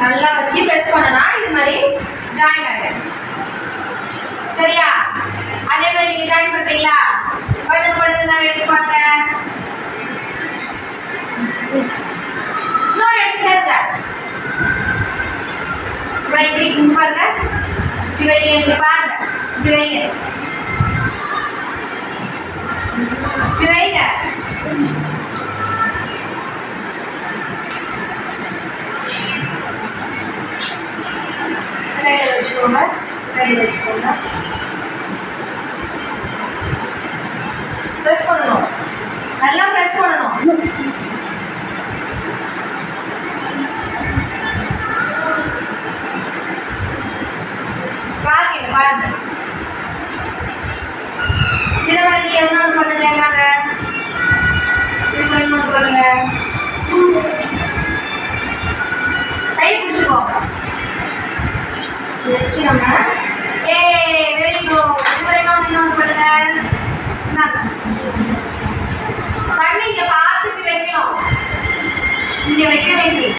நல்லா வச்சு ப்ரெஸ் பண்ணனா இது மாதிரி ஜாயின் ஆகிடும். சரியா? அதே மாதிரி நீங்கள் ஜாயின் பண்ணுறீங்களா? படுங்க நான் எடுத்து பாருங்க. இன்னொரு எடுத்து சேருங்க. இப்படி பாருங்க. இப்படி வைங்க. இப்படி பாருங்க. இப்படி வைங்க. இப்படி வைங்க. கையில் வச்சுக்கோங்க. கையில் வச்சுக்கோங்க. ப்ரெஸ் பண்ணணும். நல்லா ப்ரெஸ் பண்ணணும். பாருங்க. இதை மாதிரி நீங்க என்ன பண்ணுங்க. என்னங்க இது மாதிரி இன்னொன்று பண்ணுங்க. கை பிடிச்சிக்கோங்க. வச்சு நம்ம வெரி குட். இது மாதிரி இன்னொன்று பண்ணுங்க.